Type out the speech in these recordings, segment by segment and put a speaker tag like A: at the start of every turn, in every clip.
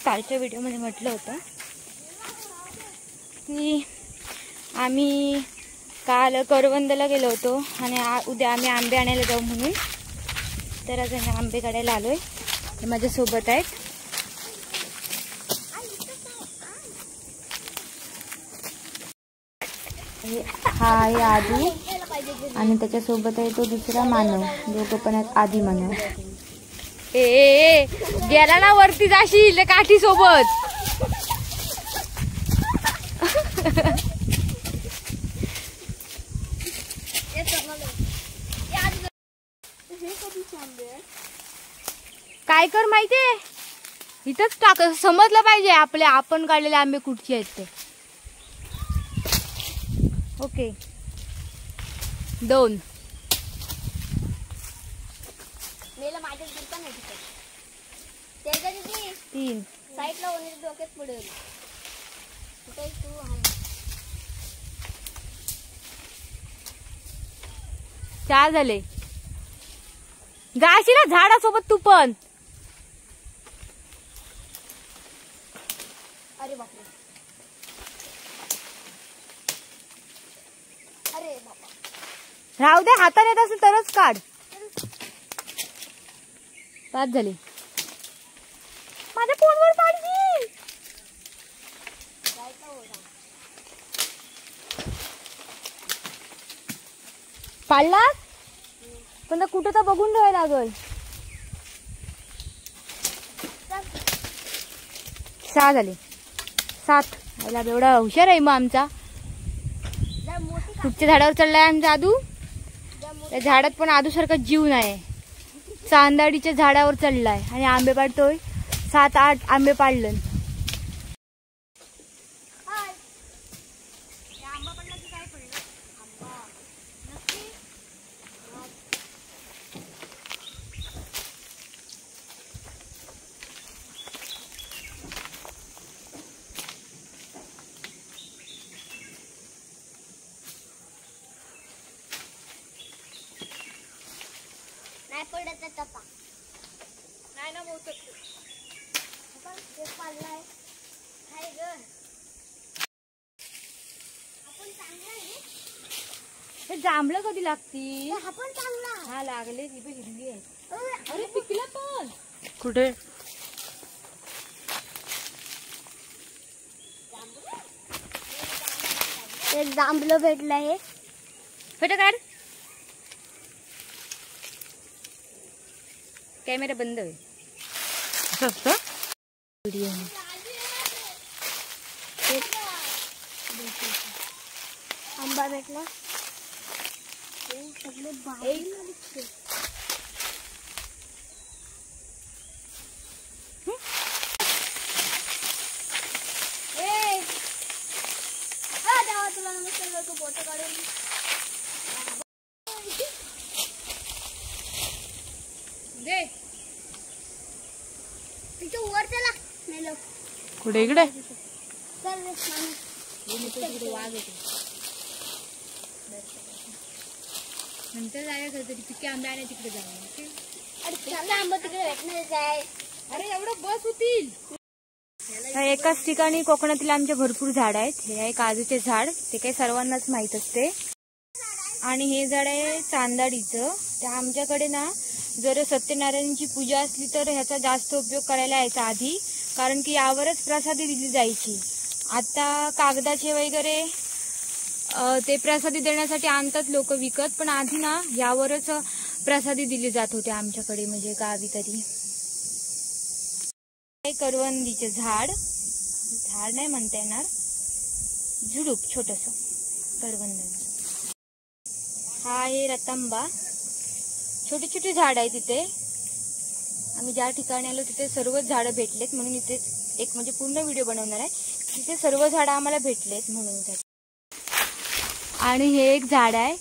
A: कालच्या व्हिडिओमध्ये म्हटलं होतं की आम्ही काल करवंदला गेलो होतो आणि उद्या आम्ही आंबे आणायला जाऊ म्हणून. तर आज आम्ही आंबे काढायला आलोय. माझ्यासोबत आहेत हा आहे आदी आणि त्याच्यासोबत आहे तो दुसरा मानव. दोघं पण आहेत आदी मानव. ए गेला ना वरती जाशील काठी सोबत. काय कर माहितीये इथंच टाक. समजलं पाहिजे आपले आपण काढलेले आंबे कुठचे आहेत ते. ओके 2
B: मेला माझ्या दुकान आहे तिथे. त्याच्या दिदी
A: 3
B: साईडला ओने डोक्यात पडेल. कुठे तू
A: 4 झाले. जाशील ना झाडासोबत तू पण.
B: अरे बापरे. अरे बाबा
A: राहू दे. हाताने येत असेल तरच काढ. 5 झाले. माझ्या फोनवर पाडशील. पाडला पण कुठं तर बघून ठेवायला लागल. 6 झाले. 7 याला एवढा हुशार आहे मग आमचा. कुठच्या झाडावर चढलाय आमचा आदू. त्या झाडात पण आदू सारखा जीव नाही. चांदाडीच्या झाडावर चढलाय आणि आंबे पाडतोय. 7-8 आंबे पाडलं.
B: नाही पडत टपा.
A: नाही ना मोठं
B: ते पाडलाय. हाय ग आपण चांगला आहे.
A: हे जांभळं कधी लागती.
B: हा पण चांगला.
A: हा लागले ती पण हिरवी आहे. अरे पिकला पण
C: कुठे.
B: एक जांभळं भेटलं आहे.
A: फोटो काढ. कॅमेरा बंद आहे. व्हिडिओ
B: आंबा भेटला. सगळे बाहेर तुला नमस्कार. तू फोटो काढून
A: दे.
B: तिथे वर चला. मेलो
C: कुठे इकडे.
B: चल रे
A: वाघ येते नंतर जायचं तरी पिके आंबे आले तिकडे जाऊ.
B: अरे चला आंबा तिकडे भेटणार आहे.
A: अरे एवढं बस होतील. एकाच ठिकाणी कोकणातील आमचे भरपूर झाड आहेत. हे आहे काजूचे झाड. ते काही सर्वांनाच माहित असते. आणि हे झाड आहे चांदाडीचं. त्या आमच्याकडे ना जर सत्यनारायणची पूजा असली तर ह्याचा जास्त उपयोग करायला यायचा आधी. कारण की यावरच प्रसादी दिली जायची. आता कागदाचे वगैरे ते प्रसादी देण्यासाठी आणतात लोक विकत. पण आधी ना यावरच प्रसादी दिली जात होते आमच्याकडे म्हणजे गावी तरी. करवंदीचे झाड. झाड नाही म्हणता येणार. झुडूप छोटस करवंदाचं. हा आहे रतांबा. छोटे छोटे झाड आहे तिथे. आम्ही ज्या ठिकाणी आलो तिथे सर्वच झाडं भेटलेत म्हणून इथे एक म्हणजे पूर्ण व्हिडिओ बनवणार आहे. तिथे सर्व झाडं आम्हाला भेटलेत म्हणून. आणि हे एक झाड आहे.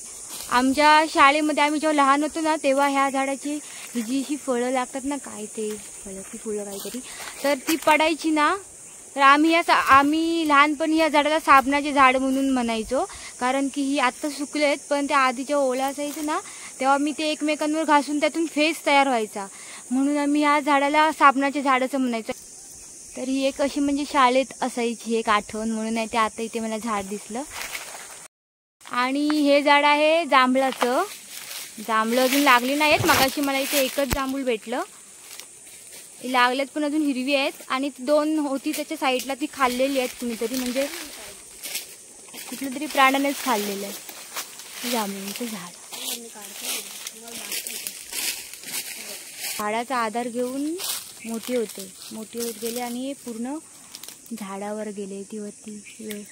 A: आमच्या शाळेमध्ये आम्ही जेव्हा लहान होतो ना तेव्हा ह्या झाडाची ही जी फळं लागतात ना काय ते फळं की फुलं काहीतरी तर ती पडायची ना. तर आम्ही लहानपणी या झाडाला साबणाचे झाड म्हणून म्हणायचो. कारण की ही आत्ता सुकलेत पण त्या आधी जेव्हा ओला असायचं ना तेव्हा मी ते एकमेकांवर घासून त्यातून फेस तयार व्हायचा म्हणून आम्ही या झाडाला साबणाचे झाड असं म्हणायचो. तर ही एक अशी म्हणजे शाळेत असायची एक आठवण म्हणून आहे ते. आता इथे मला झाड दिसलं. आणि हे झाड आहे जांभळाचं. जांभळं अजून लागली नाहीत. मगाशी मला इथे एकच जांभूळ भेटलं. लागल्यात पण अजून हिरवी आहेत. आणि 2 होती त्याच्या साईडला ती खाल्लेली आहेत कुणीतरी, म्हणजे कुठल्या तरी प्राण्यानेच खाल्लेलं आहे जांभळाचं झाड. झाडाचा आधार घेऊन मोठी होत गेले आणि पूर्ण झाडावर गेले. ती वरती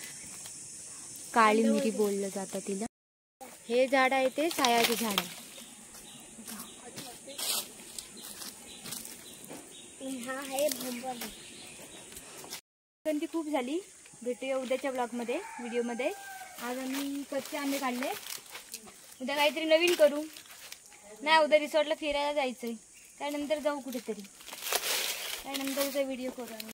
A: काळी मिरी बोललं जातं तिला. हे झाड आहे ते सायाचं झाड आहे.
B: हा आहे भंबर.
A: ती खूप झाली. भेटूया उद्याच्या ब्लॉगमध्ये, व्हिडिओमध्ये. आज आम्ही कच्चे आंबे काढले. उद्या काहीतरी नवीन करू. नाही, उद्या रिसॉर्टला फिरायला जायचंय. त्यानंतर जाऊ कुठेतरी. त्यानंतरचा व्हिडिओ करू.